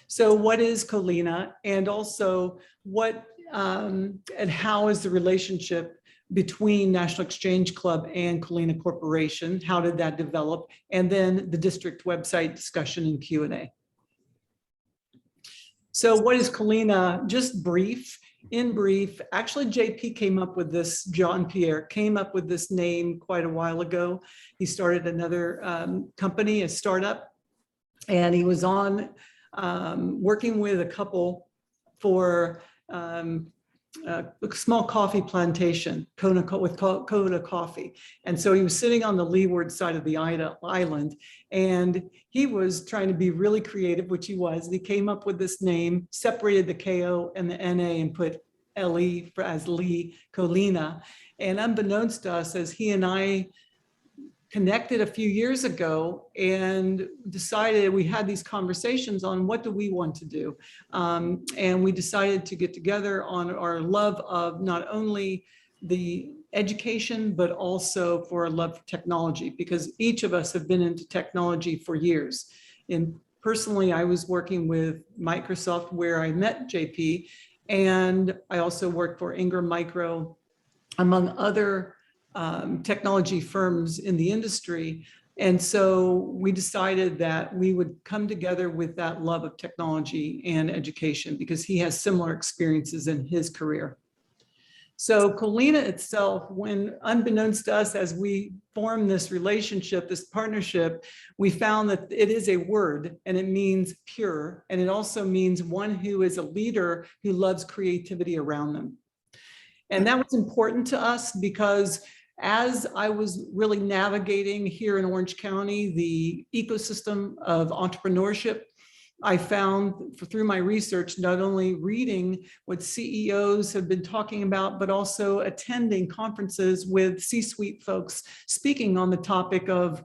So what is Colina, and also what and how is the relationship between National Exchange Club and Colina Corporation? How did that develop? And then the district website discussion and Q&A. So what is Colina? Just brief. In brief, actually JP came up with this, Jean-Pierre came up with this name quite a while ago. He started another company, a startup, and he was on working with a couple for a small coffee plantation, Kona Coffee. And so he was sitting on the leeward side of the island, and he was trying to be really creative, which he was. He came up with this name, separated the KO and the NA and put LE as Lee, Colina. And unbeknownst to us, as he and I connected a few years ago and decided, we had these conversations on what do we want to do. And we decided to get together on our love of not only the education, but also for a love for technology, because each of us have been into technology for years. And personally, I was working with Microsoft where I met JP, and I also worked for Ingram Micro, among other technology firms in the industry. And so we decided that we would come together with that love of technology and education, because he has similar experiences in his career. So Colina itself, when unbeknownst to us, as we formed this relationship, this partnership, we found that it is a word, and it means pure. And it also means one who is a leader who loves creativity around them. And that was important to us because as I was really navigating here in Orange County, the ecosystem of entrepreneurship, I found through my research, not only reading what CEOs have been talking about, but also attending conferences with C-suite folks speaking on the topic of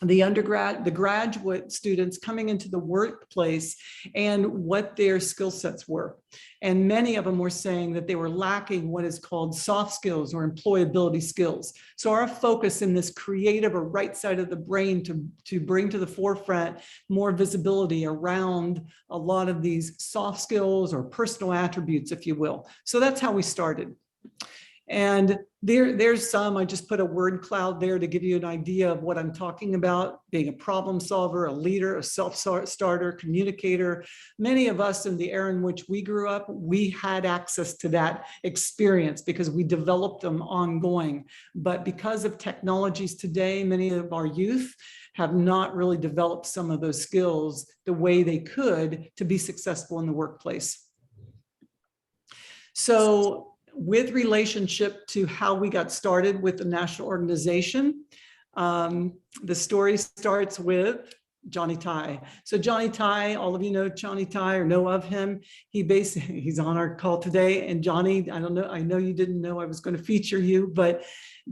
the graduate students coming into the workplace and what their skill sets were. And many of them were saying that they were lacking what is called soft skills or employability skills. So our focus in this creative or right side of the brain to bring to the forefront more visibility around a lot of these soft skills or personal attributes, if you will. So that's how we started. And there's some, I just put a word cloud there to give you an idea of what I'm talking about, being a problem solver, a leader, a self-starter, communicator. Many of us in the era in which we grew up, we had access to that experience because we developed them ongoing. But because of technologies today, many of our youth have not really developed some of those skills the way they could to be successful in the workplace. So, with relationship to how we got started with the national organization, the story starts with Johnny Tai. So Johnny Tai, all of you know Johnny Tai or know of him. He's on our call today. And Johnny, I don't know, I know you didn't know I was going to feature you, but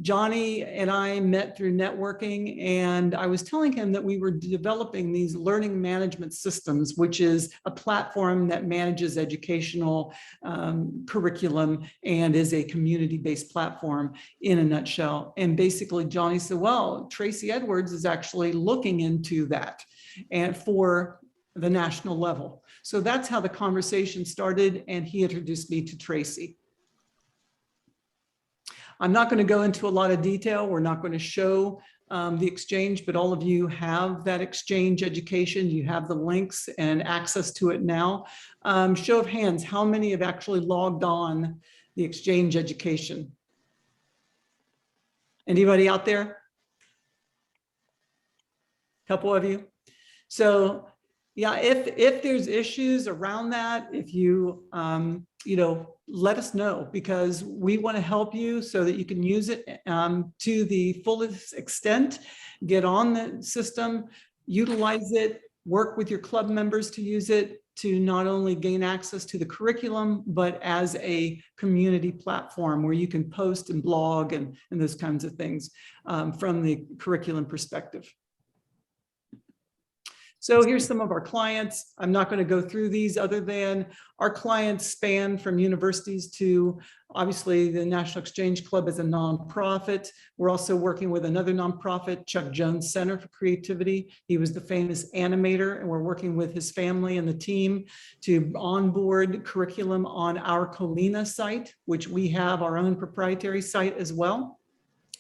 Johnny and I met through networking, and I was telling him that we were developing these learning management systems, which is a platform that manages educational curriculum and is a community-based platform in a nutshell. And basically Johnny said, well, Tracy Edwards is actually looking into that and for the national level. So that's how the conversation started, and he introduced me to Tracy. I'm not going to go into a lot of detail. We're not going to show the exchange, but all of you have that exchange education. You have the links and access to it now. Show of hands, how many have actually logged on the exchange education? Anybody out there? A couple of you. So yeah, if there's issues around that, if you, let us know, because we want to help you so that you can use it to the fullest extent, get on the system, utilize it, work with your club members to use it to not only gain access to the curriculum, but as a community platform where you can post and blog and those kinds of things from the curriculum perspective. So here's some of our clients. I'm not going to go through these other than our clients span from universities to obviously the National Exchange Club is a nonprofit. We're also working with another nonprofit, Chuck Jones Center for Creativity. He was the famous animator, and we're working with his family and the team to onboard curriculum on our Colina site, which we have our own proprietary site as well,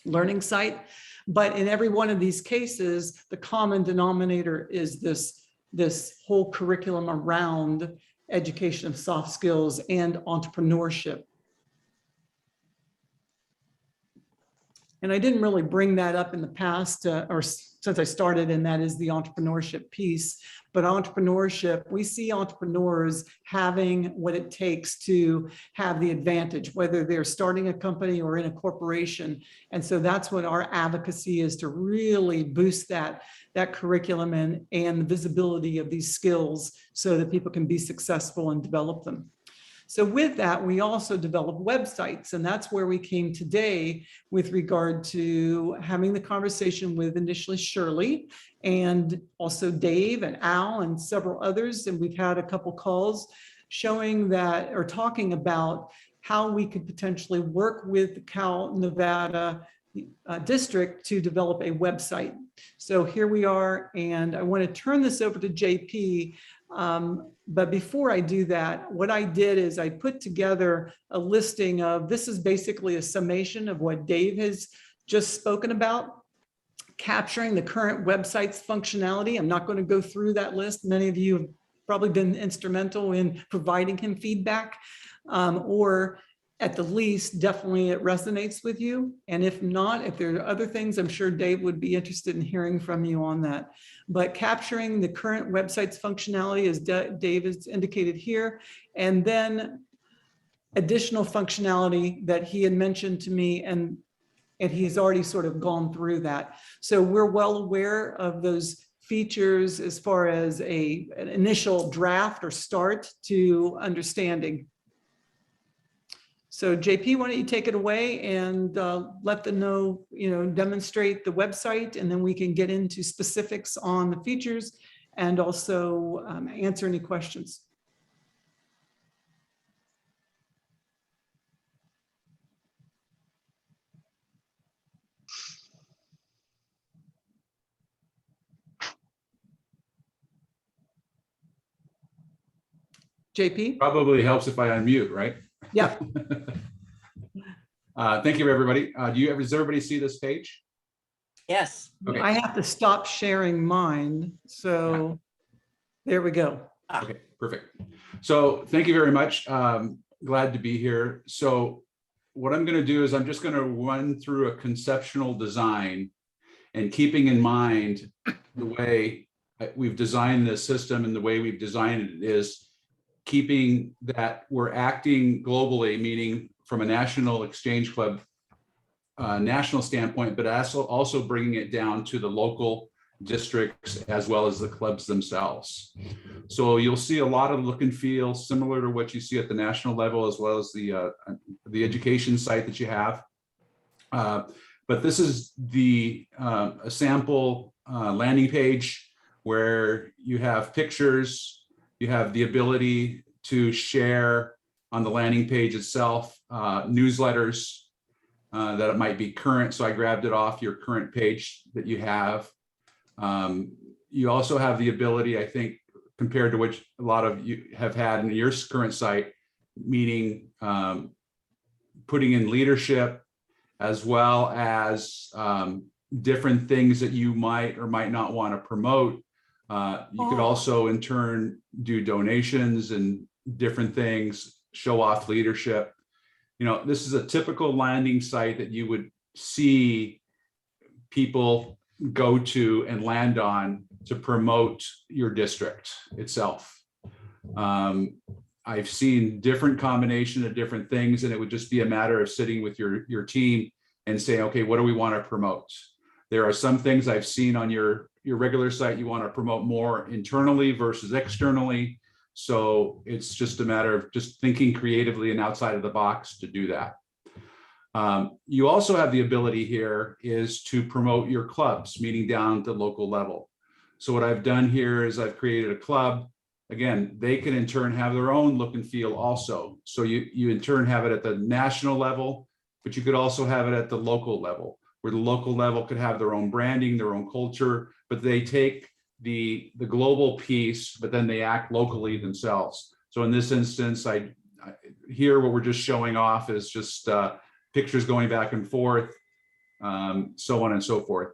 learning site. But in every one of these cases, the common denominator is this whole curriculum around education of soft skills and entrepreneurship. And I didn't really bring that up in the past or since I started, and that is the entrepreneurship piece. But entrepreneurship, we see entrepreneurs having what it takes to have the advantage, whether they're starting a company or in a corporation. And so that's what our advocacy is, to really boost that curriculum and the visibility of these skills so that people can be successful and develop them. So with that, we also develop websites, and that's where we came today with regard to having the conversation with initially Shirley and also Dave and Al and several others. And we've had a couple calls showing that, or talking about how we could potentially work with the Cal Nevada district to develop a website. So here we are, and I want to turn this over to JP. But before I do that, what I did is I put together a listing of, this is basically a summation of what Dave has just spoken about, capturing the current website's functionality. I'm not going to go through that list. Many of you have probably been instrumental in providing him feedback, or at the least, definitely it resonates with you. And if not, if there are other things, I'm sure Dave would be interested in hearing from you on that. But capturing the current website's functionality, as Dave has indicated here, and then additional functionality that he had mentioned to me, and he's already sort of gone through that. So we're well aware of those features as far as an initial draft or start to understanding. So JP, why don't you take it away and let them know, demonstrate the website, and then we can get into specifics on the features and also answer any questions. JP? Probably helps if I unmute, right? Yeah. Thank you, everybody. Does everybody see this page? Yes. Okay. I have to stop sharing mine. So there we go. Okay, perfect. So thank you very much. Glad to be here. So what I'm going to do is I'm just going to run through a conceptual design, and keeping in mind the way we've designed this system and the way we've designed it is keeping that we're acting globally, meaning from a national exchange club national standpoint, but also bringing it down to the local districts as well as the clubs themselves. So you'll see a lot of look and feel similar to what you see at the national level, as well as the education site that you have. But this is a sample landing page where you have pictures. You have the ability to share on the landing page itself, newsletters that it might be current. So I grabbed it off your current page that you have. You also have the ability, I think, compared to which a lot of you have had in your current site, meaning putting in leadership, as well as different things that you might or might not want to promote. You could also in turn do donations and different things, show off leadership. This is a typical landing site that you would see people go to and land on to promote your district itself. I've seen different combination of different things, and it would just be a matter of sitting with your team and saying, okay, what do we want to promote? There are some things I've seen on your regular site you want to promote more internally versus externally. So it's just a matter of just thinking creatively and outside of the box to do that. You also have the ability here is to promote your clubs, meaning down at the local level. So what I've done here is I've created a club. Again, they can in turn have their own look and feel also. So you in turn have it at the national level, but you could also have it at the local level, where the local level could have their own branding, their own culture, but they take the global piece, but then they act locally themselves. So in this instance, here what we're just showing off is just pictures going back and forth, so on and so forth.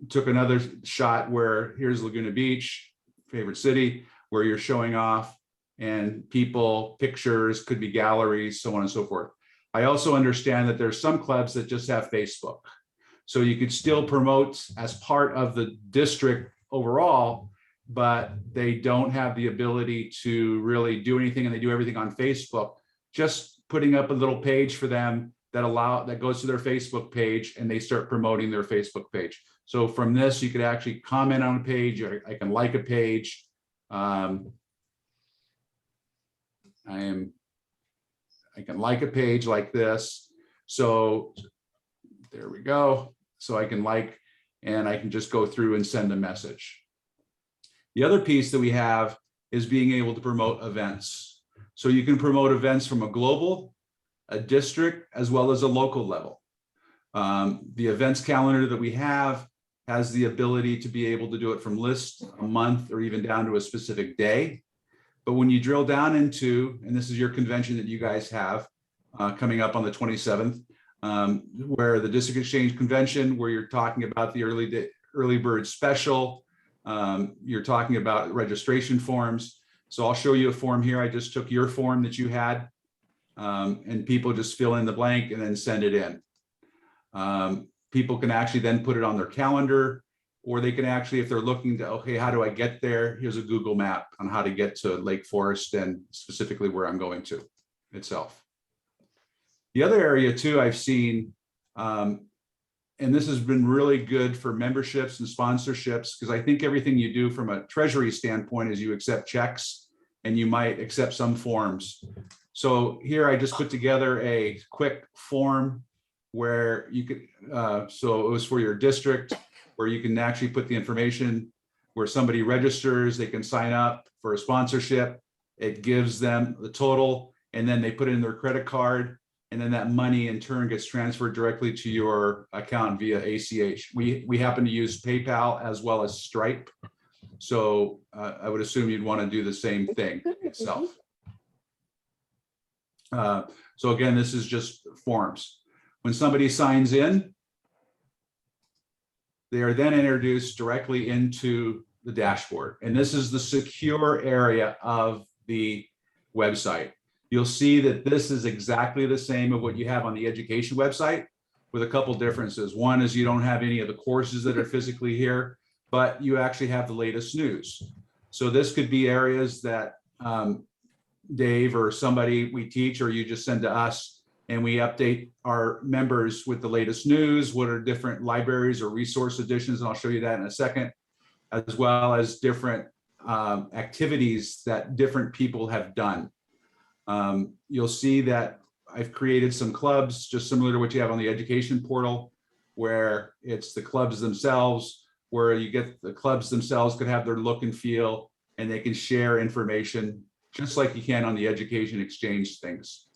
Took another shot where here's Laguna Beach, favorite city, where you're showing off and people, pictures, could be galleries, so on and so forth. I also understand that there's some clubs that just have Facebook. So you could still promote as part of the district overall, but they don't have the ability to really do anything, and they do everything on Facebook. Just putting up a little page for them that goes to their Facebook page, and they start promoting their Facebook page. So from this, you could actually comment on a page, or I can like a page. I can like a page like this. So there we go. So I can like, and I can just go through and send a message. The other piece that we have is being able to promote events. So you can promote events from a global, a district, as well as a local level. The events calendar that we have has the ability to be able to do it from list, a month, or even down to a specific day. But when you drill down into, and this is your convention that you guys have coming up on the 27th, where the District Exchange Convention, where you're talking about the early bird special, you're talking about registration forms. So I'll show you a form here. I just took your form that you had, and people just fill in the blank and then send it in. People can actually then put it on their calendar, or they can actually, if they're looking to, okay, how do I get there? Here's a Google map on how to get to Lake Forest and specifically where I'm going to itself. The other area too, I've seen, and this has been really good for memberships and sponsorships, because I think everything you do from a treasury standpoint is you accept checks and you might accept some forms. So here I just put together a quick form where you could, so it was for your district, where you can actually put the information where somebody registers, they can sign up for a sponsorship. It gives them the total, and then they put in their credit card, and then that money in turn gets transferred directly to your account via ACH. We happen to use PayPal as well as Stripe. So I would assume you'd want to do the same thing itself. So again, this is just forms. When somebody signs in, they are then introduced directly into the dashboard. And this is the secure area of the website. You'll see that this is exactly the same of what you have on the education website, with a couple differences. One is you don't have any of the courses that are physically here, but you actually have the latest news. So this could be areas that Dave or somebody we teach, or you just send to us, and we update our members with the latest news, what are different libraries or resource editions, and I'll show you that in a second, as well as different activities that different people have done. You'll see that I've created some clubs just similar to what you have on the education portal, where it's the clubs themselves, where you get the clubs themselves could have their look and feel, and they can share information just like you can on the education exchange things.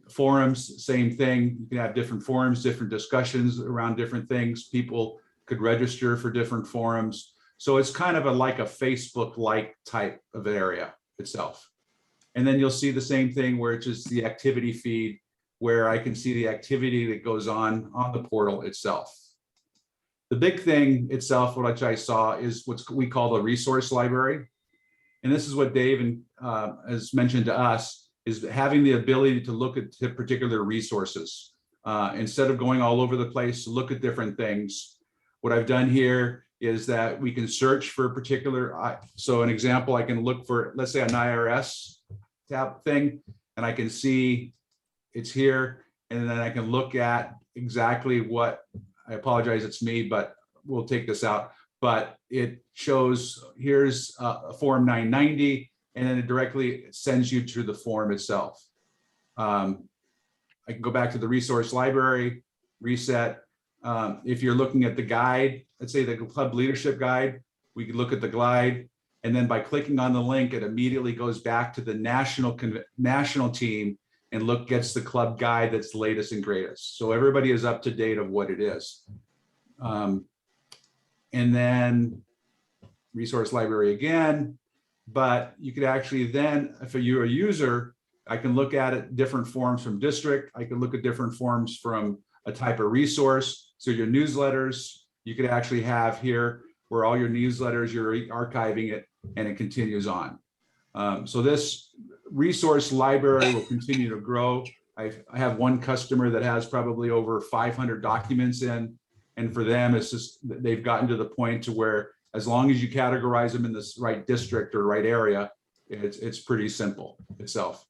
Forums, same thing. You can have different forums, different discussions around different things. People could register for different forums. So it's kind of like a Facebook-like type of area itself. And then you'll see the same thing where it's just the activity feed, where I can see the activity that goes on the portal itself. The big thing itself, what I saw, is what we call the resource library. And this is what Dave has mentioned to us, is having the ability to look at particular resources. Instead of going all over the place to look at different things, what I've done here is that we can search for a particular, so an example, I can look for, let's say, an IRS tab thing, and I can see it's here, and then I can look at exactly what, I apologize, it's me, but we'll take this out, but it shows, here's a form 990, and then it directly sends you to the form itself. I can go back to the resource library, reset. If you're looking at the guide, let's say the club leadership guide, we could look at the glide. And then by clicking on the link, it immediately goes back to the national team and gets the club guide that's the latest and greatest. So everybody is up to date of what it is. And then resource library again, but you could actually then, if you're a user, I can look at it different forms from district. I can look at different forms from a type of resource. So your newsletters, you could actually have here where all your newsletters, you're archiving it and it continues on. So this resource library will continue to grow. I have one customer that has probably over 500 documents in, and for them, it's just, they've gotten to the point to where as long as you categorize them in this right district or right area, it's pretty simple itself.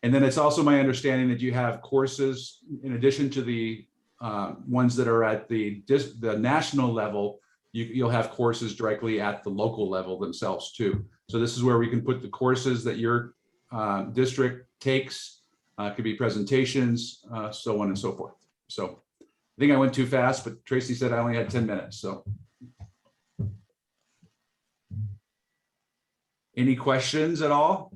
And then it's also my understanding that you have courses in addition to the ones that are at the national level. You'll have courses directly at the local level themselves too. So this is where we can put the courses that your district takes. Could be presentations, so on and so forth. So I think I went too fast, but Tracy said I only had 10 minutes. So any questions at all?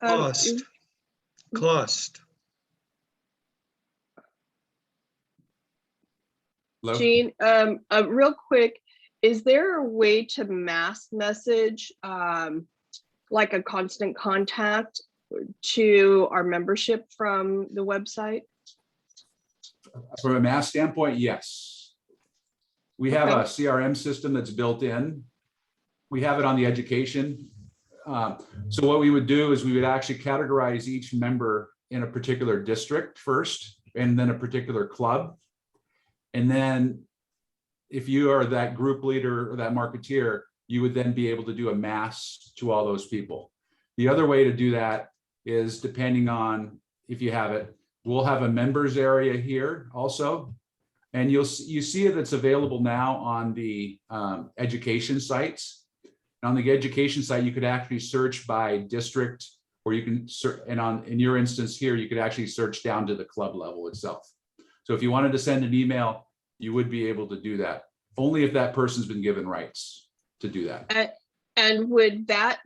Cost. Hello? Jean, real quick, is there a way to mass message like a constant contact to our membership from the website? From a mass standpoint, yes. We have Okay. a CRM system that's built in. We have it on the education. So what we would do is we would actually categorize each member in a particular district first, and then a particular club. And then if you are that group leader or that marketeer, you would then be able to do a mass to all those people. The other way to do that is depending on if you have it, we'll have a members area here also. And you see it, it's available now on the education sites. On the education site, you could actually search by district, or you can search, and in your instance here, you could actually search down to the club level itself. So if you wanted to send an email, you would be able to do that, only if that person's been given rights to do that. And would that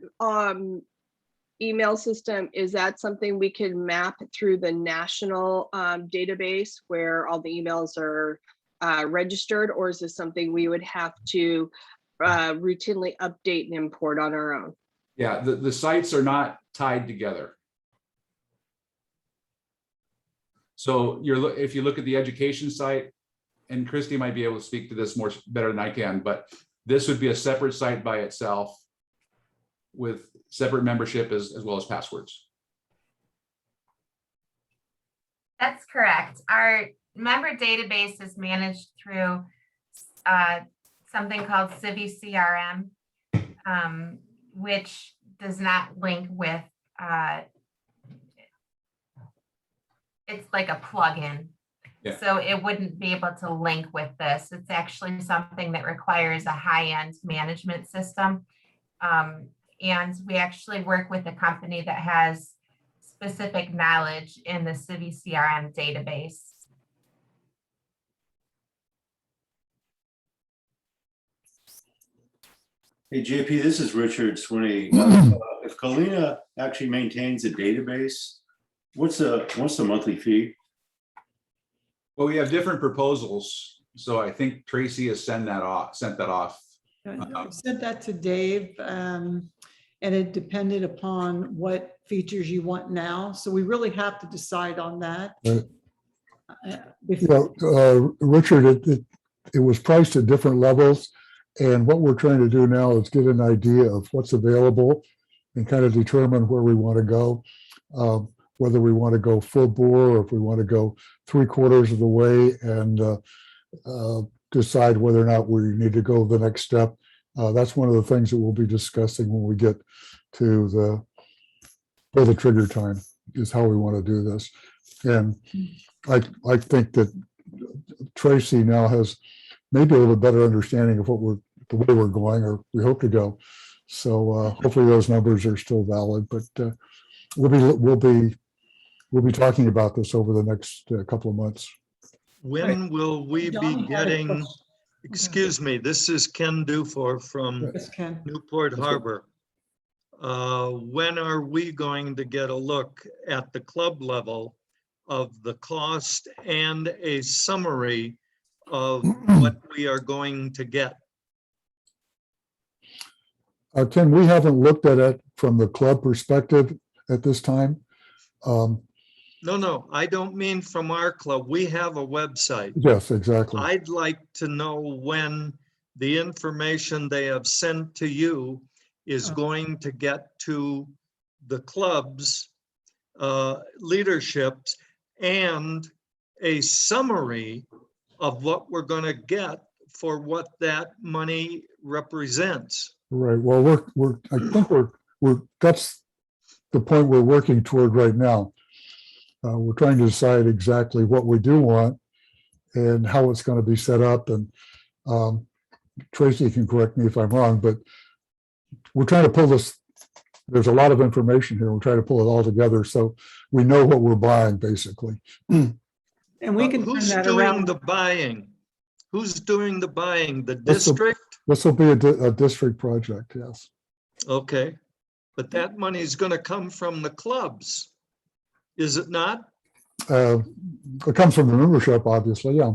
email system, is that something we can map through the national database where all the emails are registered, or is this something we would have to routinely update and import on our own? Yeah, the sites are not tied together. So if you look at the education site, and Christy might be able to speak to this better than I can, but this would be a separate site by itself with separate membership as well as passwords. That's correct. Our member database is managed through something called Civi CRM, which does not link with, it's like a plugin. Yeah. So it wouldn't be able to link with this. It's actually something that requires a high-end management system. And we actually work with a company that has specific knowledge in the Civi CRM database. Hey, JP, this is Richard Swinney. If Kalina actually maintains a database, what's the monthly fee? Well, we have different proposals. So I think Tracy has sent that off. I sent that to Dave, and it depended upon what features you want now. So we really have to decide on that. Right. Before- Richard, it was priced at different levels. And what we're trying to do now is get an idea of what's available and kind of determine where we want to go. Whether we want to go full bore or if we want to go 3/4 of the way and decide whether or not we need to go the next step. That's one of the things that we'll be discussing when we get to the trigger time, is how we want to do this. And I think that Tracy now has maybe a little better understanding of the way we're going, or we hope to go. So hopefully those numbers are still valid, but we'll be we'll be talking about this over the next couple of months. When will we be John had a getting, question. excuse me, this is Ken Dufour from Yes, Ken. Newport That's good. Harbor. When are we going to get a look at the club level of the cost and a summary of what we are going to get? Ken, we haven't looked at it from the club perspective at this time. No, I don't mean from our club. We have a website. Yes, exactly. I'd like to know when the information they have sent to you is going to get to the club's leaderships and a summary of what we're going to get for what that money represents. Right. Well, I think that's the point we're working toward right now. We're trying to decide exactly what we do want and how it's going to be set up. And Tracy can correct me if I'm wrong, but we're trying to pull this. There's a lot of information here. We're trying to pull it all together so we know what we're buying, basically. And we can turn Who's that doing around. the buying? Who's doing the buying? The That's the- district? This will be a district project, yes. Okay, but that money is going to come from the clubs, is it not? It comes from the membership, obviously, yeah.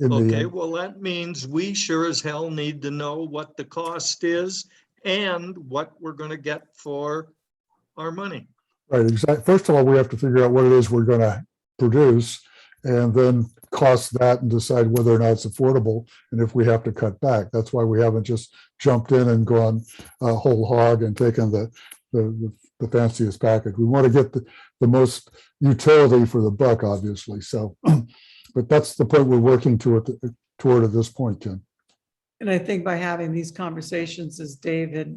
Okay, well, that means we sure as hell need to know what the cost is and what we're going to get for our money. Right, exactly. First of all, we have to figure out what it is we're going to produce and then cost that and decide whether or not it's affordable and if we have to cut back. That's why we haven't just jumped in and gone whole hog and taken the fanciest package. We want to get the most utility for the buck, obviously. So, but that's the point we're working toward at this point, Ken. And I think by having these conversations, as Dave had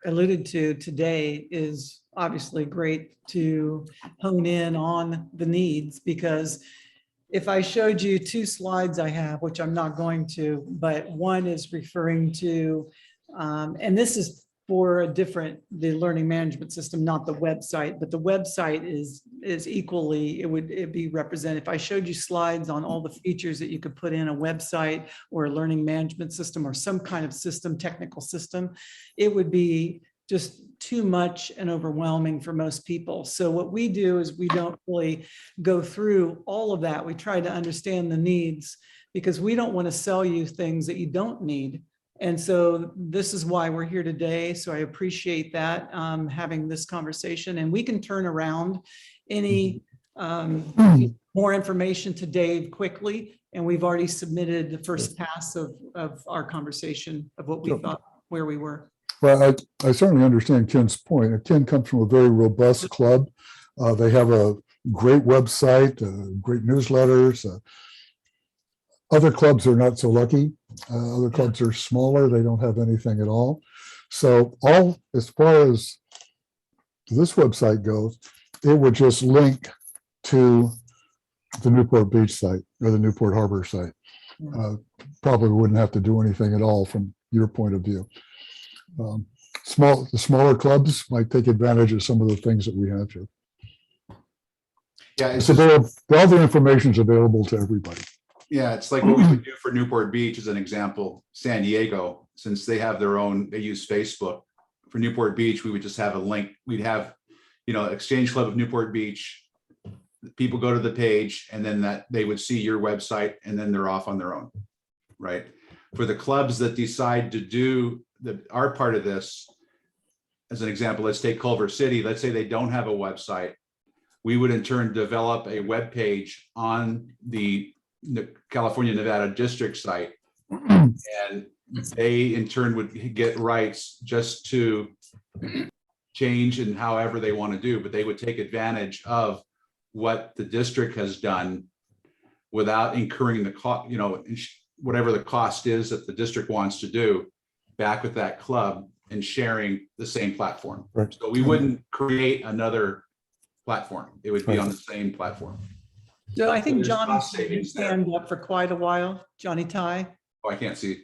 alluded to today, is obviously great to hone in on the needs, because if I showed you two slides I have, which I'm not going to, but one is referring to, and this is for the learning management system, not the website, but the website is equally, it'd be represented. If I showed you slides on all the features that you could put in a website or a learning management system or some kind of system, technical system, it would be just too much and overwhelming for most people. So what we do is we don't really go through all of that. We try to understand the needs, because we don't want to sell you things that you don't need. And so this is why we're here today. So I appreciate that, having this conversation, and we can turn around any more information to Dave quickly. And we've already submitted the first pass of our conversation of what we thought, where we were. Well, I certainly understand Ken's point. Ken comes from a very robust club. They have a great website, great newsletters. Other clubs are not so lucky. Other clubs are smaller. They don't have anything at all. So as far as this website goes, it would just link to the Newport Beach site or the Newport Harbor site. Probably wouldn't have to do anything at all from your point of view. The smaller clubs might take advantage of some of the things that we have here. Yeah, it's So just- all the information is available to everybody. yeah, it's like what we would do for Newport Beach as an example. San Diego, since they have their own, they use Facebook. For Newport Beach, we would just have a link. We'd have, Exchange Club of Newport Beach. People go to the page and then that they would see your website and then they're off on their own, right? For the clubs that decide to do our part of this, as an example, let's take Culver City. Let's say they don't have a website. We would in turn develop a web page on the California Nevada district site, and they in turn would get rights just to change in however they want to do, but they would take advantage of what the district has done without incurring the cost, whatever the cost is that the district wants to do, back with that club and sharing the same platform. Right. So we wouldn't create another platform. It would be on the same platform. So I think There's Johnny's cost been savings there. stand up for quite a while, Johnny Ty. Oh, I can't see.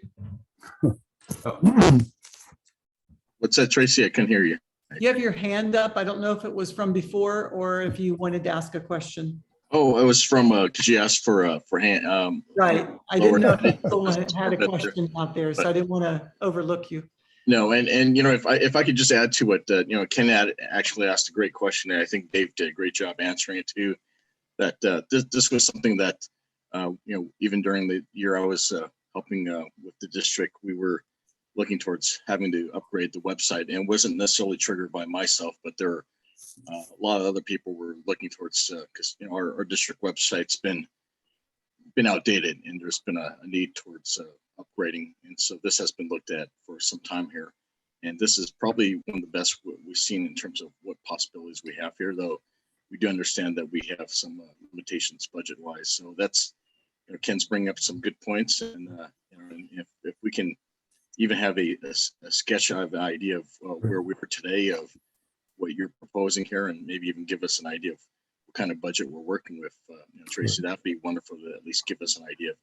What's that, Tracy? I can hear you. You have your hand up. I don't know if it was from before or if you wanted to ask a question. Oh, it was from, because you asked for hand. Right. I lower- didn't know if someone had a But- question out there, so I didn't want to overlook you. No, and if I could just add to what Ken actually asked a great question, and I think Dave did a great job answering it too. That this was something that even during the year I was helping with the district, we were looking towards having to upgrade the website, and it wasn't necessarily triggered by myself, but there were a lot of other people were looking towards because our district website's been outdated, and there's been a need towards upgrading, and so this has been looked at for some time here, and this is probably one of the best we've seen in terms of what possibilities we have here, though we do understand that we have some limitations budget wise. So that's Ken's bringing up some good points, and and if we can even have a sketch of an idea of where we are today, of what you're proposing here, and maybe even give us an idea of what kind of budget we're working with, Tracy, that'd be wonderful to at least give us an idea of,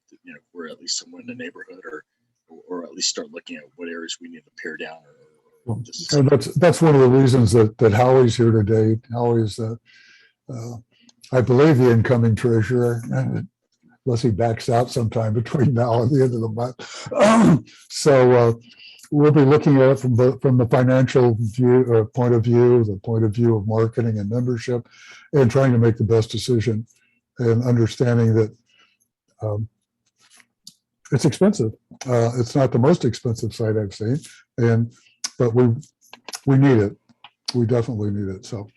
we're at least somewhere in the neighborhood, or at least start looking at what areas we need to pare down. So that's one of the reasons that Howie's here today. Howie's, I believe, the incoming treasurer, unless he backs out sometime between now and the end of the month. So we'll be looking at it from the financial view, point of view, the point of view of marketing and membership, and trying to make the best decision, and understanding that it's expensive. It's not the most expensive site I've seen, but we need it. We definitely need it. So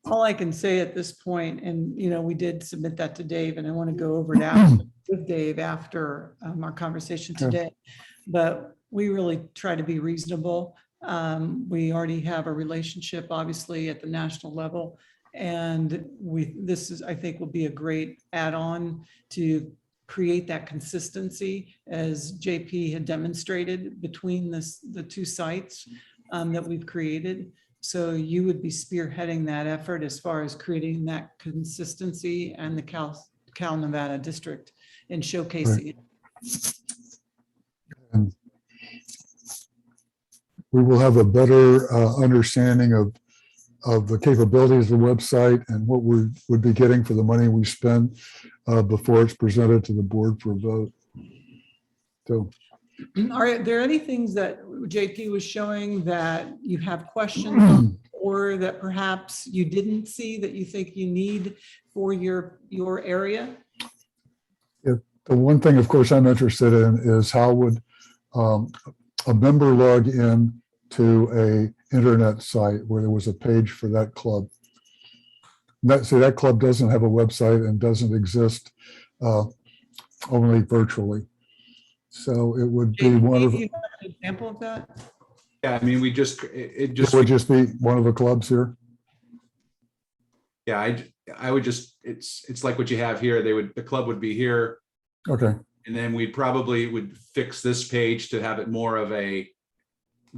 All I can say at this point, and we did submit that to Dave, and I want to go over it with Dave after our conversation today. But we really try to be reasonable. We already have a relationship, obviously, at the national level, and this I think, will be a great add-on to create that consistency, as JP had demonstrated between the two sites that we've created. So you would be spearheading that effort as far as creating that consistency and the Cal Nevada district and showcasing it. and we will have a better understanding of the capabilities of the website and what we would be getting for the money we spend before it's presented to the board for a vote. So Are there any things that JP was showing that you have questions on, or that perhaps you didn't see that you think you need for your area? the one thing, of course, I'm interested in is how would a member log in to a internet site where there was a page for that club. That club doesn't have a website and doesn't exist only virtually. So it would be one of JP, you have an example of that? Yeah, I mean, it would just be one of the clubs here. Yeah, I would just, it's like what you have here. The club would be here, Okay, and then we probably would fix this page to have it more of a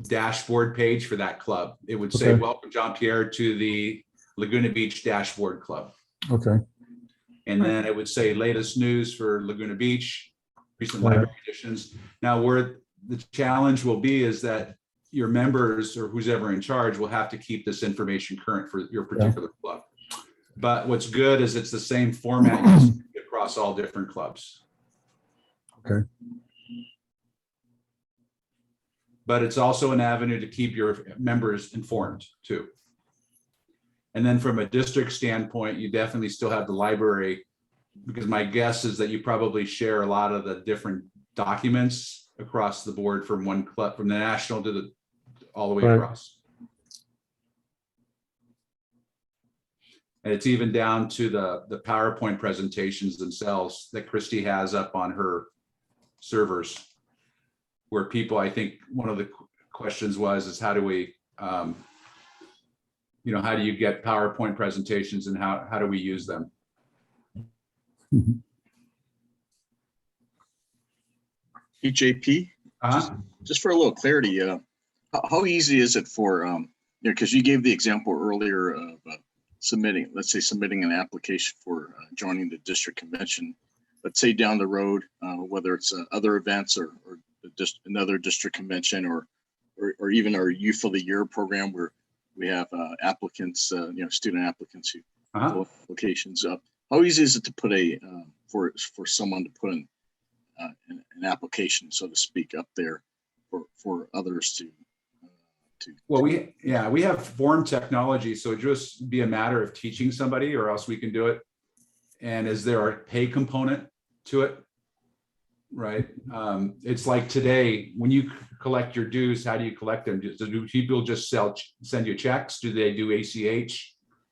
dashboard page for that club. It would say, Okay. welcome Jean Pierre to the Laguna Beach Dashboard Club. okay, And then it would say latest news for Laguna Beach, recent Right. library editions. Now, where the challenge will be is that your members or who's ever in charge will have to keep this information current for your particular club. But what's good is it's the same format you see across all different clubs. okay. But it's also an avenue to keep your members informed too. And then from a district standpoint, you definitely still have the library, because my guess is that you probably share a lot of the different documents across the board from one club, from the national to all the way Right. across. And it's even down to the PowerPoint presentations themselves that Christy has up on her servers, where people, I think one of the questions is how do we, how do you get PowerPoint presentations, and how do we use them? Hey, JP, just for a little clarity, how easy is it for, because you gave the example earlier of submitting an application for joining the district convention, let's say down the road, whether it's other events or just another district convention or even our Youth of the Year program, where we have applicants, student applicants who Uh-huh. fill applications up. How easy is it to put for someone to put in an application, so to speak, up there for others to Well, we have form technology, so it'd just be a matter of teaching somebody, or else we can do it. And is there a pay component to it? Right? It's like today, when you collect your dues, how do you collect them? Do people just send you checks? Do they do ACH?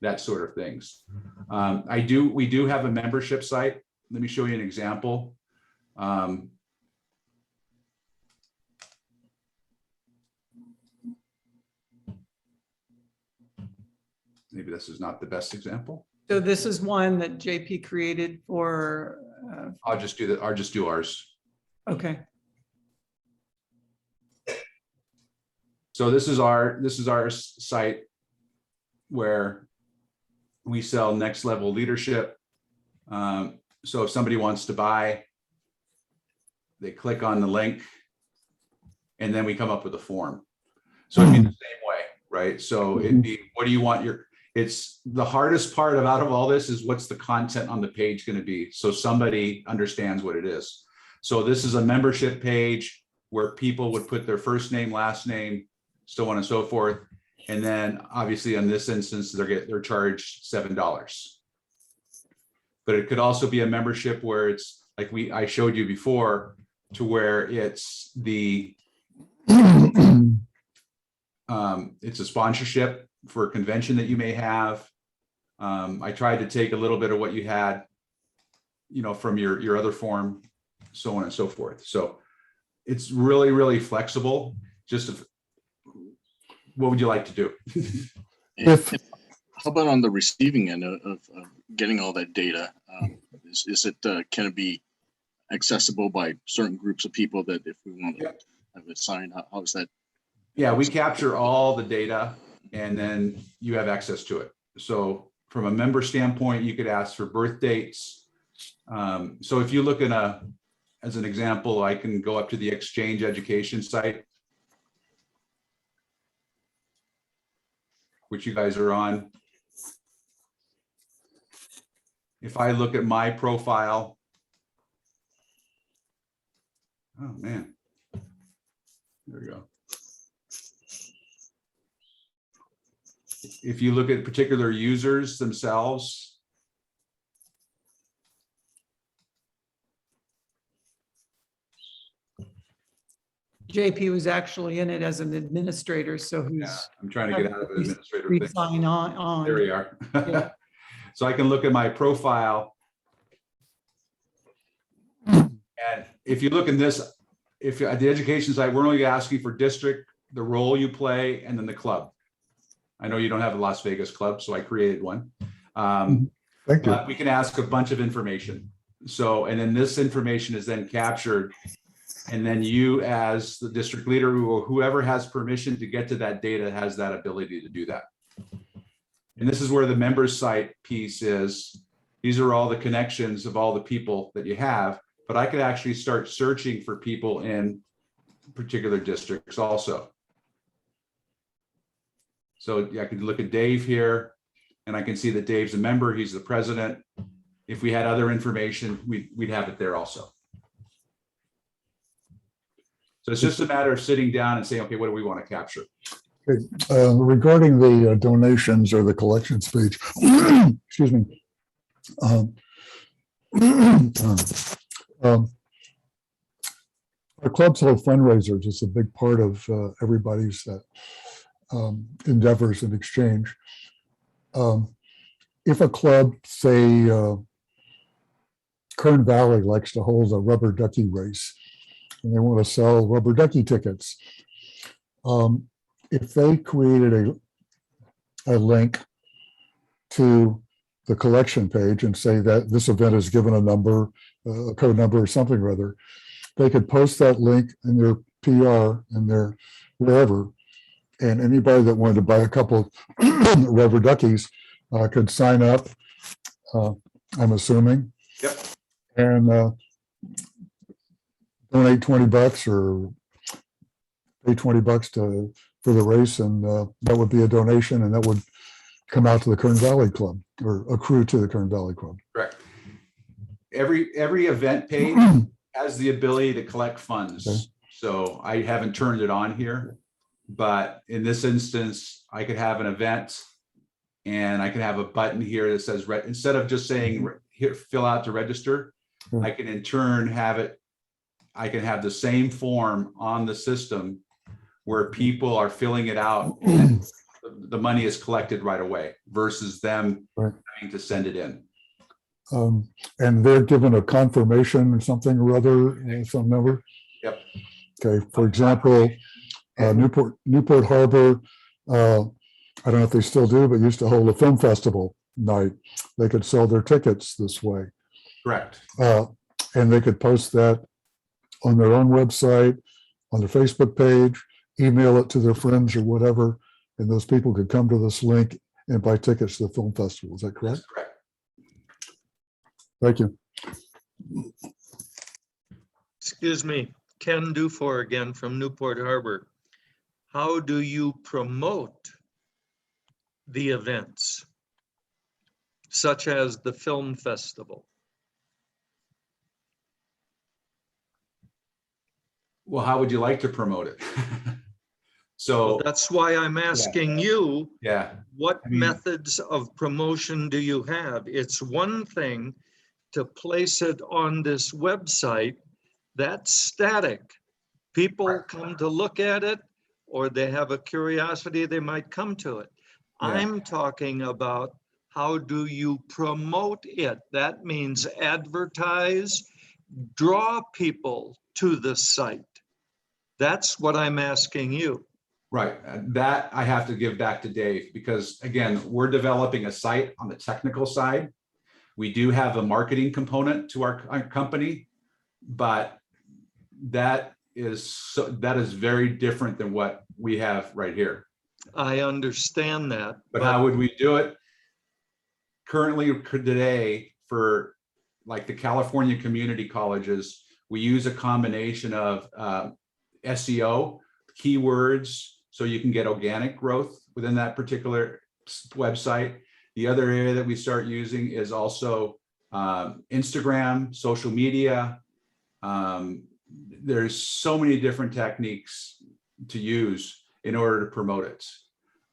That sort of things. We do have a membership site. Let me show you an example. Maybe this is not the best example. So this is one that JP created for, I'll just do ours. okay. So this is our site where we sell next level leadership. So if somebody wants to buy, they click on the link and then we come up with a form. So it'd be the same way, right? So it'd be, what do you want it's the hardest part out of all this is what's the content on the page going to be, so somebody understands what it is. So this is a membership page where people would put their first name, last name, so on and so forth. And then obviously in this instance, they're charged $7. But it could also be a membership where it's like I showed you before, to where it's it's a sponsorship for a convention that you may have. I tried to take a little bit of what you had, from your other form, so on and so forth. So it's really, really flexible. What would you like to do? How about on the receiving end of getting all that data? Can it be accessible by certain groups of people that if we want to have it signed, how is that? Yeah, we capture all the data and then you have access to it. So from a member standpoint, you could ask for birth dates. So if you look as an example, I can go up to the Exchange Education site, which you guys are on. If I look at my profile, oh man, there we go. If you look at particular users themselves, JP was actually in it as an administrator, so yeah, he's I'm trying to get out of the administrative thing. sign on. There we are. Yeah. So I can look at my profile. And if you look in this, if at the education site, we're only asking for district, the role you play, and then the club. I know you don't have a Las Vegas club, so I created one. Thank you. But we can ask a bunch of information. So, and then this information is then captured. And then you as the district leader or whoever has permission to get to that data has that ability to do that. And this is where the members site piece is. These are all the connections of all the people that you have, but I could actually start searching for people in particular districts also. So I could look at Dave here and I can see that Dave's a member, he's the president. If we had other information, we'd have it there also. So it's just a matter of sitting down and saying, okay, what do we want to capture? Regarding the donations or the collections page, excuse me. Our clubs hold fundraisers. It's a big part of everybody's endeavors and exchange. If a club, say, Kern Valley likes to hold a rubber ducky race and they want to sell rubber ducky tickets, if they created a link to the collection page and say that this event is given a number, a code number or something or other, they could post that link in their PR and their wherever, and anybody that wanted to buy a couple rubber duckies could sign up, I'm assuming. Yep. And donate $20 or pay $20 to for the race, and that would be a donation, and that would come out to the Kern Valley Club or accrue to the Kern Valley Club. Correct. Every event page has the ability to collect funds. Okay. So I haven't turned it on here, but in this instance, I could have an event and I can have a button here that says, instead of just saying here, fill out to register, Yeah. I can in turn have it, I can have the same form on the system where people are filling it out. And the money is collected right away versus them Right. having to send it in. And they're given a confirmation or something or other, some number. Yep. Okay, for example, Newport Harbor, I don't know if they still do, but used to hold a film festival night. They could sell their tickets this way. Correct. And they could post that on their own website, on their Facebook page, email it to their friends or whatever, and those people could come to this link and buy tickets to the film festival. Is that correct? That's correct. Thank you. Excuse me, Ken Dufour again from Newport Harbor. How do you promote the events such as the film festival? Well, how would you like to promote it? Well, So, that's why I'm asking you, yeah, what I mean- methods of promotion do you have? It's one thing to place it on this website, that's static. People Right. come to look at it, or they have a curiosity, they might come to it. Yeah. I'm talking about how do you promote it? That means advertise, draw people to the site. That's what I'm asking you. right. That I have to give back to Dave because again, we're developing a site on the technical side. We do have a marketing component to our company, but that is very different than what we have right here. I understand that, But how would we do it? Currently today for like the California community colleges, we use a combination of SEO, keywords, so you can get organic growth within that particular website. The other area that we start using is also Instagram, social media. There's so many different techniques to use in order to promote it.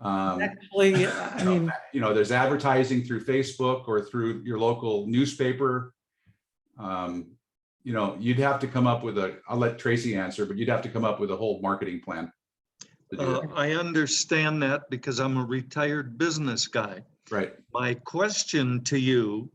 Actually, I mean, You know, there's advertising through Facebook or through your local newspaper. You know, you'd have to come up with I'll let Tracy answer, but you'd have to come up with a whole marketing plan to do it. I understand that because I'm a retired business guy. Right. My question to you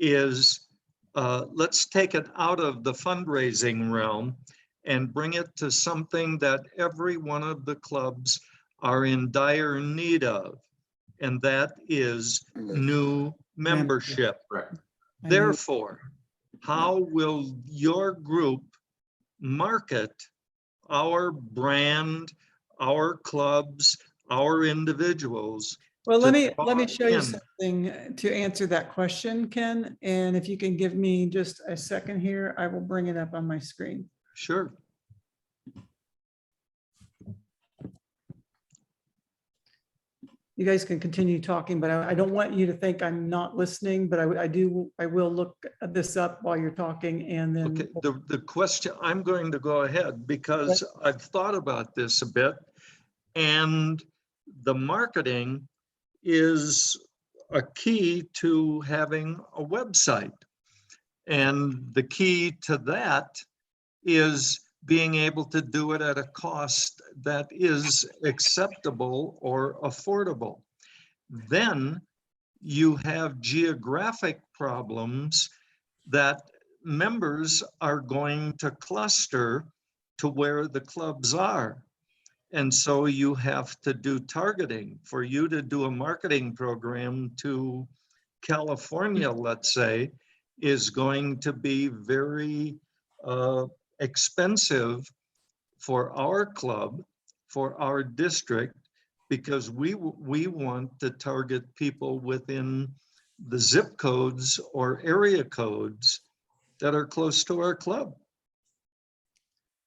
is, let's take it out of the fundraising realm and bring it to something that every one of the clubs are in dire need of, and that is new membership. Correct. Therefore, how will your group market our brand, our clubs, our individuals? well, let me draw show you in. something to answer that question, Ken. And if you can give me just a second here, I will bring it up on my screen. Sure. You guys can continue talking, but I don't want you to think I'm not listening, but I will look this up while you're talking and then. Okay, the question, I'm going to go ahead because I've thought about this a bit. And the marketing is a key to having a website. And the key to that is being able to do it at a cost that is acceptable or affordable. Then you have geographic problems that members are going to cluster to where the clubs are. And so you have to do targeting. For you to do a marketing program to California, let's say, is going to be very expensive for our club, for our district, because we want to target people within the zip codes or area codes that are close to our club.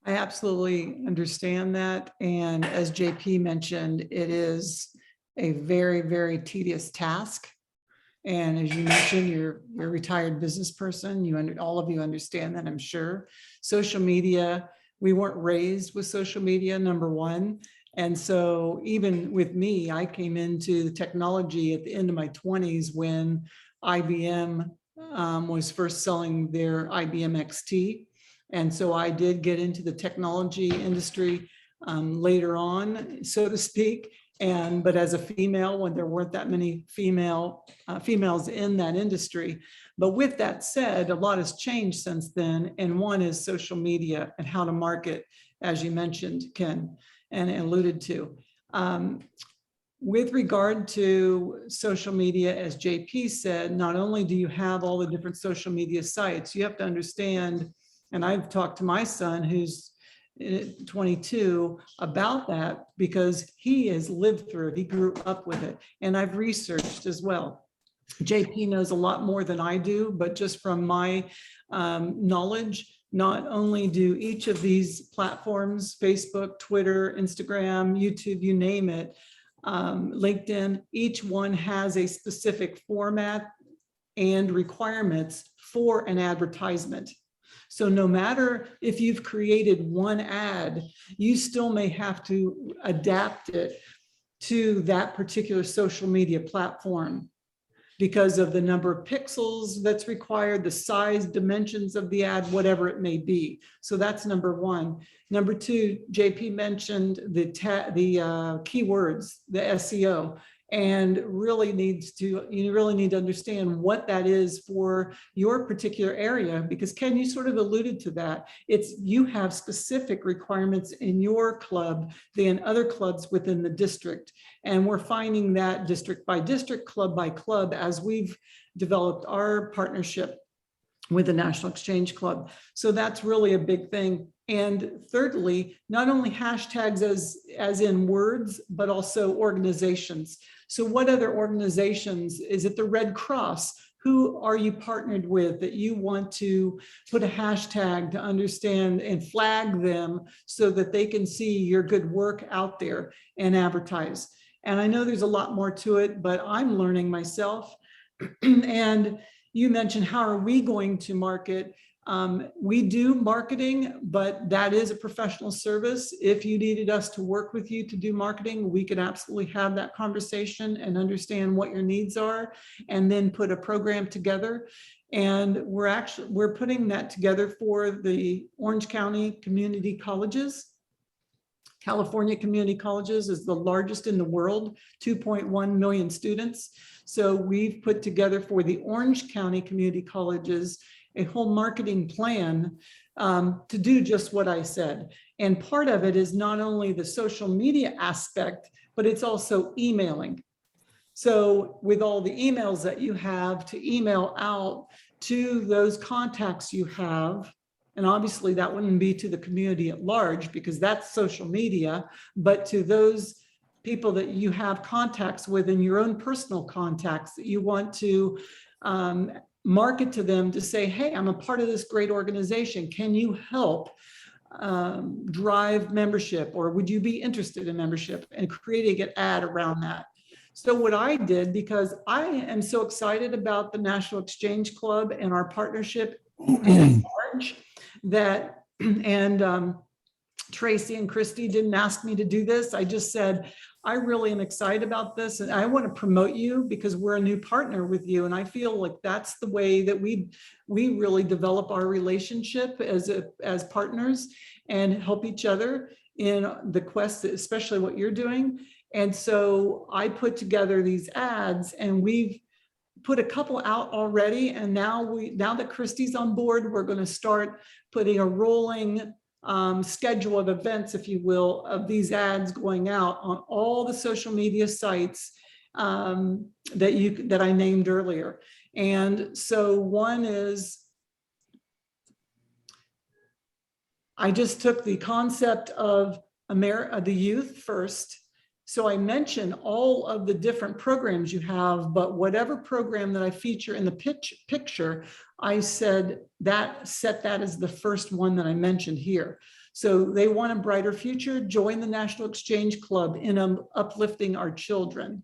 I absolutely understand that. And as JP mentioned, it is a very, very tedious task. And as you mentioned, you're a retired business person. All of you understand that, I'm sure. Social media, we weren't raised with social media, number one. And so even with me, I came into the technology at the end of my 20s when IBM was first selling their IBM XT. And so I did get into the technology industry later on, so to speak. But as a female, when there weren't that many females in that industry. But with that said, a lot has changed since then. And one is social media and how to market, as you mentioned, Ken, and alluded to. With regard to social media, as JP said, not only do you have all the different social media sites, you have to understand, and I've talked to my son who's 22 about that because he has lived through it. He grew up with it. And I've researched as well. JP knows a lot more than I do, but just from my knowledge, not only do each of these platforms, Facebook, Twitter, Instagram, YouTube, you name it, LinkedIn, each one has a specific format and requirements for an advertisement. So no matter if you've created one ad, you still may have to adapt it to that particular social media platform because of the number of pixels that's required, the size, dimensions of the ad, whatever it may be. So that's number one. Number two, JP mentioned the keywords, the SEO, and you really need to understand what that is for your particular area, because Ken, you sort of alluded to that. You have specific requirements in your club than other clubs within the district. And we're finding that district by district, club by club, as we've developed our partnership with the National Exchange Club. So that's really a big thing. And thirdly, not only hashtags as in words, but also organizations. So what other organizations? Is it the Red Cross? Who are you partnered with that you want to put a hashtag to understand and flag them so that they can see your good work out there and advertise? And I know there's a lot more to it, but I'm learning myself. And you mentioned, how are we going to market? We do marketing, but that is a professional service. If you needed us to work with you to do marketing, we could absolutely have that conversation and understand what your needs are, and then put a program together. And we're putting that together for the Orange County Community Colleges. California Community Colleges is the largest in the world, 2.1 million students. So we've put together for the Orange County Community Colleges a whole marketing plan to do just what I said. And part of it is not only the social media aspect, but it's also emailing. So with all the emails that you have, to email out to those contacts you have, and obviously that wouldn't be to the community at large because that's social media, but to those people that you have contacts with in your own personal contacts that you want to market to them, to say, hey, I'm a part of this great organization. Can you help drive membership, or would you be interested in membership, and creating an ad around that? So what I did, because I am so excited about the National Exchange Club and our partnership in March, that, and Tracy and Christy didn't ask me to do this. I just said, I really am excited about this, and I want to promote you because we're a new partner with you. And I feel like that's the way that we really develop our relationship as partners and help each other in the quest, especially what you're doing. And so I put together these ads, and we've put a couple out already. And now that Christy's on board, we're going to start putting a rolling schedule of events, if you will, of these ads going out on all the social media sites that I named earlier. And so one is, I just took the concept of the youth first. So I mentioned all of the different programs you have, but whatever program that I feature in the picture, I said set that as the first one that I mentioned here. So they want a brighter future. Join the National Exchange Club in uplifting our children.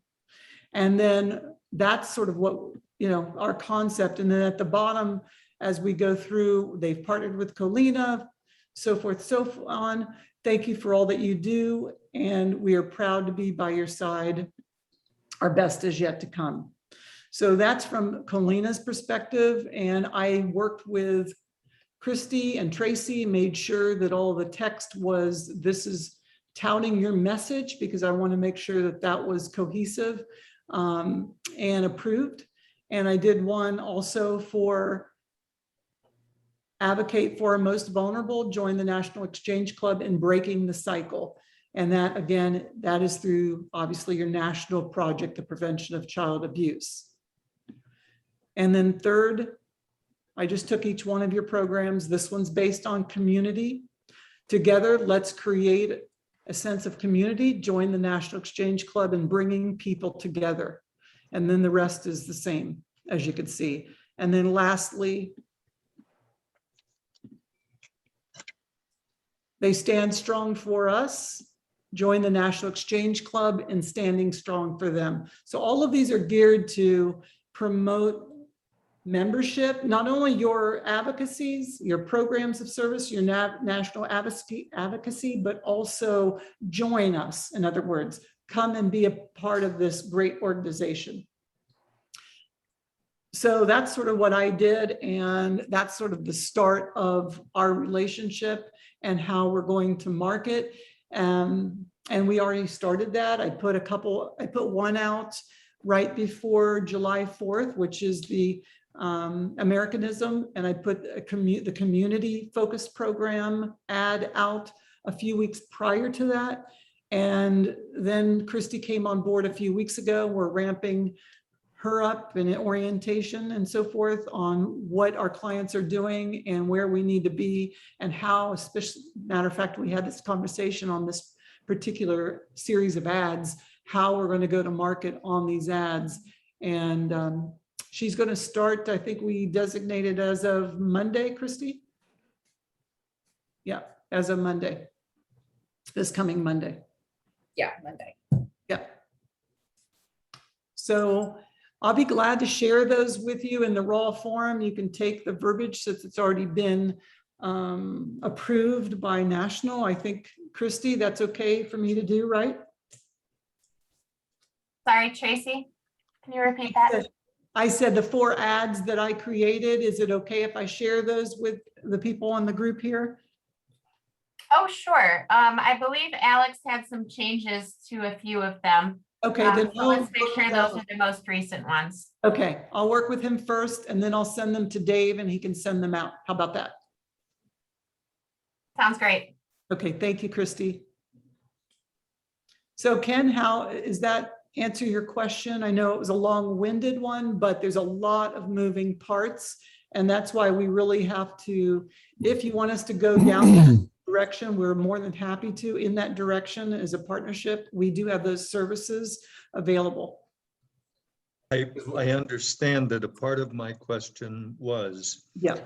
And then that's sort of what, our concept. And then at the bottom, as we go through, they've partnered with Colina, so forth, so on. Thank you for all that you do. And we are proud to be by your side. Our best is yet to come. So that's from Colina's perspective. And I worked with Christy and Tracy, made sure that all the text was, this is touting your message, because I want to make sure that that was cohesive and approved. And I did one also for advocate for our most vulnerable, join the National Exchange Club in breaking the cycle. And that, again, that is through obviously your national project, the prevention of child abuse. And then third, I just took each one of your programs. This one's based on community. Together, let's create a sense of community, join the National Exchange Club in bringing people together. And then the rest is the same, as you can see. And then lastly, they stand strong for us, join the National Exchange Club in standing strong for them. So all of these are geared to promote membership, not only your advocacies, your programs of service, your national advocacy, but also join us. In other words, come and be a part of this great organization. So that's sort of what I did. And that's sort of the start of our relationship and how we're going to market. And we already started that. I put one out right before July 4th, which is the Americanism, and I put the community focused program ad out a few weeks prior to that. And then Christy came on board a few weeks ago. We're ramping her up in orientation and so forth on what our clients are doing and where we need to be and how, especially, matter of fact, we had this conversation on this particular series of ads, how we're going to go to market on these ads. And she's going to start, I think we designated as of Monday, Christy? Yeah, as of Monday, this coming Monday. Yeah, Monday. Yeah. So I'll be glad to share those with you in the raw form. You can take the verbiage since it's already been approved by National. I think, Christy, that's okay for me to do, right? Sorry, Tracy, can you repeat that? I said the 4 ads that I created, is it okay if I share those with the people on the group here? Oh, sure. I believe Alex had some changes to a few of them. Okay, then So let's make sure those are the most recent ones. Okay, I'll work with him first and then I'll send them to Dave and he can send them out. How about that? Sounds great. Okay, thank you, Christy. So Ken, how is that answer your question? I know it was a long-winded one, but there's a lot of moving parts. And that's why we really have to, if you want us to go down that direction, we're more than happy to in that direction as a partnership. We do have those services available. I understand that a part of my question was, Yeah,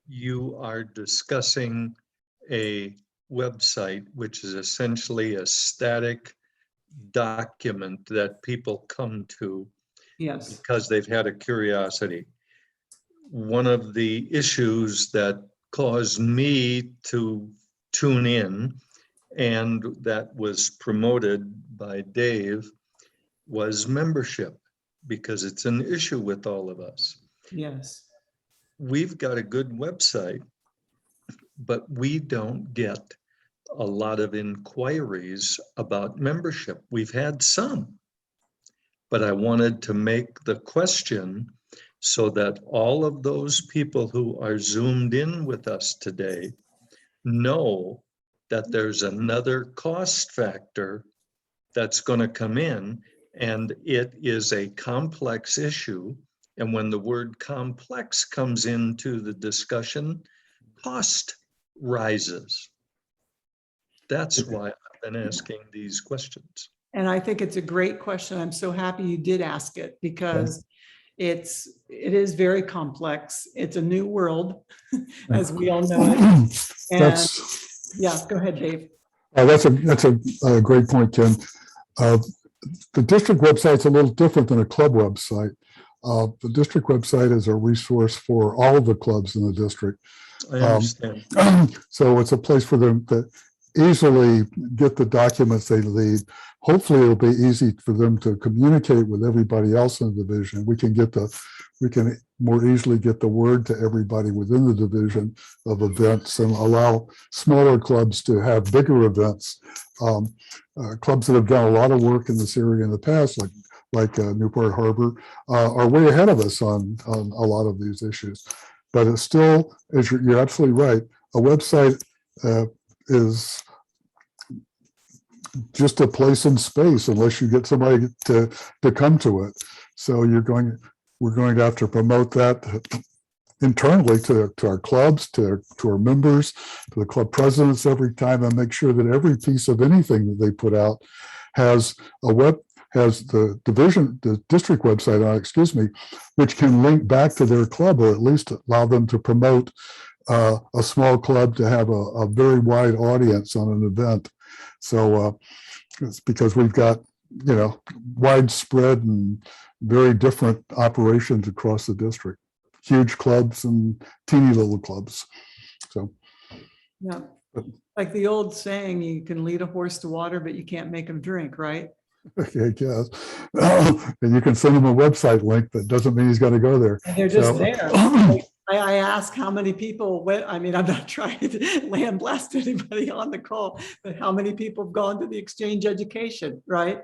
you are discussing a website, which is essentially a static document that people come to yes, because they've had a curiosity. One of the issues that caused me to tune in, and that was promoted by Dave, was membership, because it's an issue with all of us. yes. We've got a good website, but we don't get a lot of inquiries about membership. We've had some, but I wanted to make the question so that all of those people who are zoomed in with us today know that there's another cost factor that's going to come in, and it is a complex issue. And when the word complex comes into the discussion, cost rises. That's why I've been asking these questions. And I think it's a great question. I'm so happy you did ask it because it is very complex. It's a new world, as we all know it. And That's Yeah, go ahead, Dave. That's a great point, Ken. The district website's a little different than a club website. The district website is a resource for all of the clubs in the district. I understand. So it's a place for them to easily get the documents they need. Hopefully, it'll be easy for them to communicate with everybody else in the division. We can more easily get the word to everybody within the division of events and allow smaller clubs to have bigger events. Clubs that have done a lot of work in this area in the past, like Newport Harbor, are way ahead of us on a lot of these issues. But it's still, as you're absolutely right, a website is just a place in space unless you get somebody to come to it. So we're going to have to promote that internally to our clubs, to our members, to the club presidents every time, and make sure that every piece of anything that they put out has the district website on, excuse me, which can link back to their club, or at least allow them to promote a small club to have a very wide audience on an event. So it's because we've got, widespread and very different operations across the district, huge clubs and teeny little clubs. So, Yeah, like the old saying, you can lead a horse to water, but you can't make him drink, right? I guess. And you can send him a website link, that doesn't mean he's got to go there. And they're just So- there. I ask how many people went, I mean, I'm not trying to lambaste anybody on the call, but how many people have gone to the exchange education, right?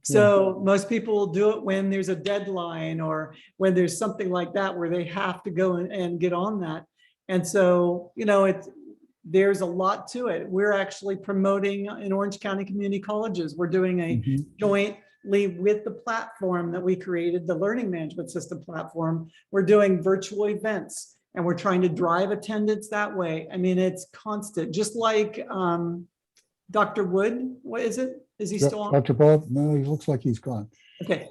So most people will do it when there's a deadline or when there's something like that where they have to go and get on that. And so, there's a lot to it. We're actually promoting in Orange County Community Colleges. We're doing a Mhm. jointly with the platform that we created, the Learning Management System platform. We're doing virtual events and we're trying to drive attendance that way. I mean, it's constant, just like Dr. Wood, what is it? Is he still on? Dr. Bob? No, he looks like he's gone. Okay.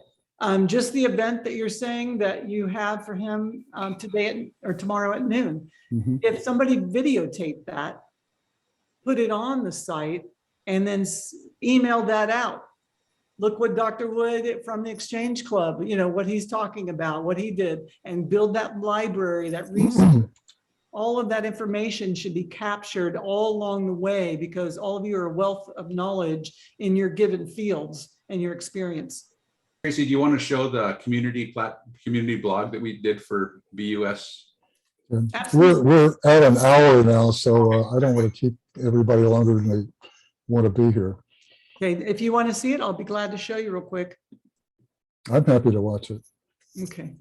Just the event that you're saying that you have for him today or tomorrow at noon. Mhm. If somebody videotaped that, put it on the site, and then email that out. Look what Dr. Wood from the Exchange Club, what he's talking about, what he did, and build that library, that research. All of that information should be captured all along the way because all of you are a wealth of knowledge in your given fields and your experience. Tracy, do you want to show the community blog that we did for BUS? We're at an hour now, so I don't want to keep everybody longer than they want to be here. Okay, if you want to see it, I'll be glad to show you real quick. I'm happy to watch it. Okay.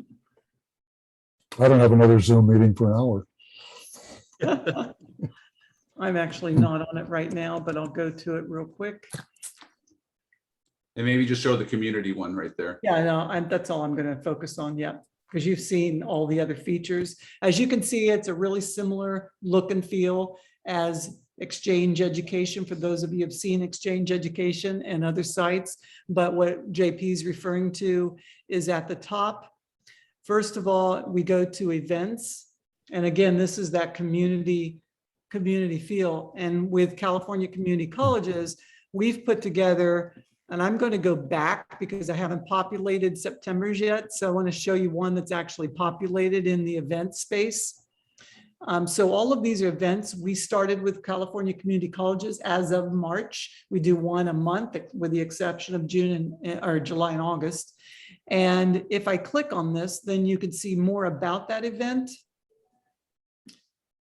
I don't have another Zoom meeting for an hour. I'm actually not on it right now, but I'll go to it real quick. And maybe just show the community one right there. Yeah, no, that's all I'm going to focus on, yeah, because you've seen all the other features. As you can see, it's a really similar look and feel as Exchange Education, for those of you who have seen Exchange Education and other sites. But what JP is referring to is at the top. First of all, we go to events. And again, this is that community feel. And with California Community Colleges, we've put together, and I'm going to go back because I haven't populated September's yet. So I want to show you one that's actually populated in the event space. So all of these are events. We started with California Community Colleges as of March. We do one a month with the exception of July and August. And if I click on this, then you can see more about that event.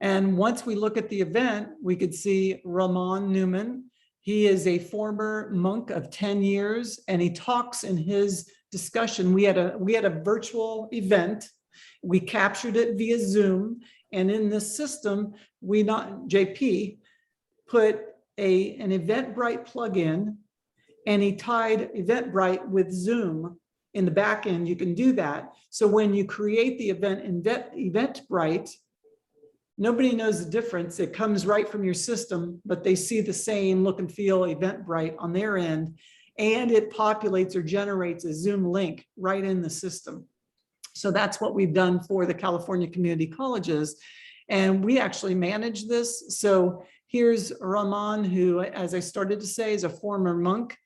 And once we look at the event, we could see Ramon Newman. He is a former monk of 10 years, and he talks in his discussion. We had a virtual event. We captured it via Zoom. And in this system, JP put an Eventbrite plugin, and he tied Eventbrite with Zoom in the back end. You can do that. So when you create the event in Eventbrite, nobody knows the difference. It comes right from your system, but they see the same look and feel Eventbrite on their end, and it populates or generates a Zoom link right in the system. So that's what we've done for the California Community Colleges. And we actually manage this. So Here's Rahman, who, as I started to say, is a former monk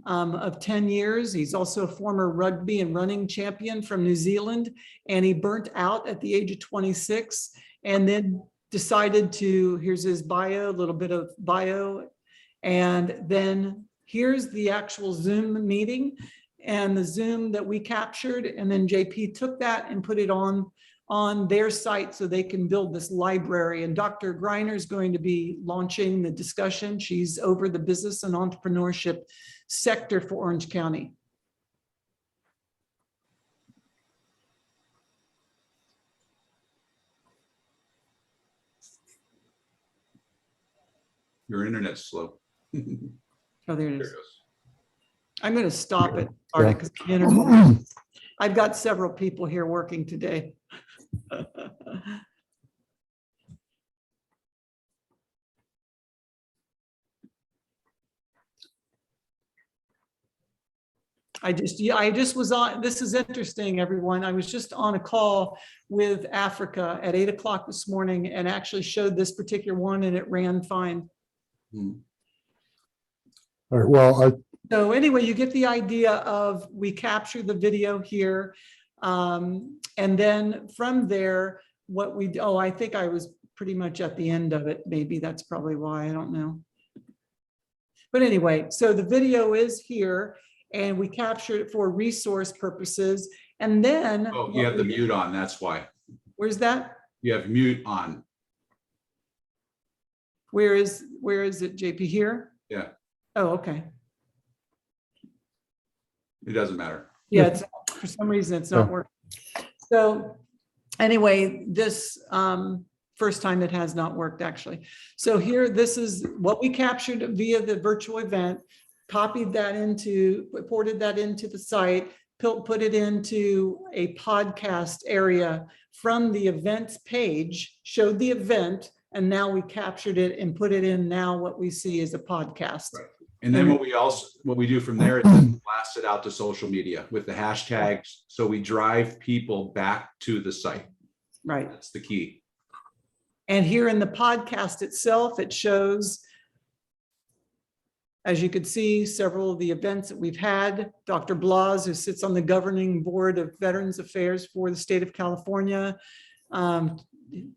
of 10 years. He's also a former rugby and running champion from New Zealand, and he burnt out at the age of 26 and then decided to, here's his bio, a little bit of bio, and then here's the actual Zoom meeting and the Zoom that we captured, and then JP took that and put it on their site so they can build this library. And Dr. Greiner is going to be launching the discussion. She's over the business and entrepreneurship sector for Orange County. Your internet's slow. Oh, there it There is. it goes. I'm going to stop it. Yeah. Because I've got several people here working today. I just was on, this is interesting, everyone. I was just on a call with Africa at 8 o'clock this morning and actually showed this particular one and it ran fine. Hmm. All right, well, So anyway, you get the idea of, we capture the video here. And then from there, what we, oh, I think I was pretty much at the end of it. Maybe that's probably why, I don't know. But anyway, so the video is here and we captured it for resource purposes. And then. Oh, you have the mute on, that's why. Where's that? You have mute on. Where is it, JP, here? Yeah, Oh, okay. it doesn't matter. Yeah, it's, for some reason, it's not Yeah. working. So anyway, this first time it has not worked, actually. So here, this is what we captured via the virtual event, copied that into, ported that into the site, put it into a podcast area from the events page, showed the event, and now we captured it and put it in now what we see is a podcast. Right. And then what we do from there is then blast it out to social media with the hashtags. So we drive people back to the site. Right. That's the key. And here in the podcast itself, it shows, as you could see, several of the events that we've had. Dr. Blas, who sits on the governing board of Veterans Affairs for the state of California,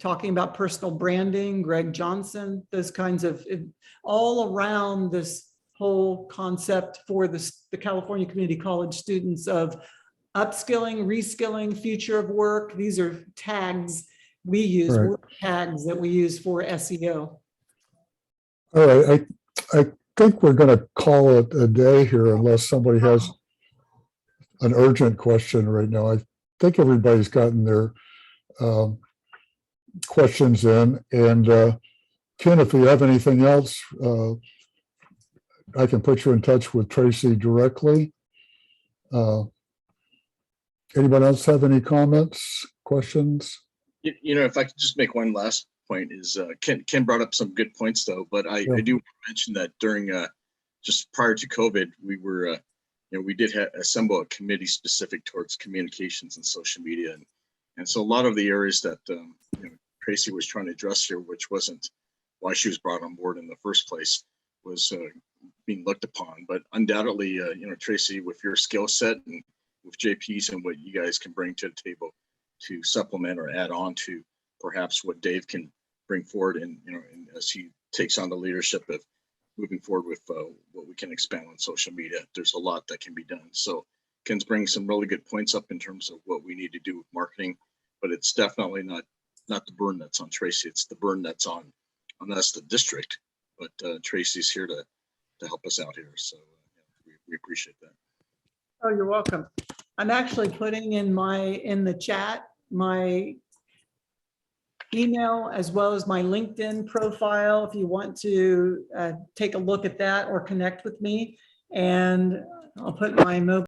talking about personal branding, Greg Johnson, those kinds of, all around this whole concept for the California Community College students of upskilling, reskilling, future of work. These are tags we use, Right. work tags that we use for SEO. all right, I think we're going to call it a day here unless somebody has an urgent question right now. I think everybody's gotten their questions in. And Ken, if you have anything else, I can put you in touch with Tracy directly. Anyone else have any comments, questions? You know, if I could just make one last point is Ken brought up some good points though, but I do mention that during just prior to COVID, we were, you know, we did assemble a committee specific towards communications and social media. And so a lot of the areas that, you know, Tracy was trying to address here, which wasn't why she was brought on board in the first place, was being looked upon. But undoubtedly, you know, Tracy, with your skill set and with JP's and what you guys can bring to the table to supplement or add on to perhaps what Dave can bring forward, and you know, and as he takes on the leadership of moving forward with what we can expand on social media, there's a lot that can be done. So Ken's bringing some really good points up in terms of what we need to do with marketing, but it's definitely not the burden that's on Tracy. It's the burden that's on us, the district. But Tracy's here to help us out here. So we appreciate that. Oh, you're welcome. I'm actually putting in the chat, my email as well as my LinkedIn profile, if you want to take a look at that or connect with me. And I'll put my mobile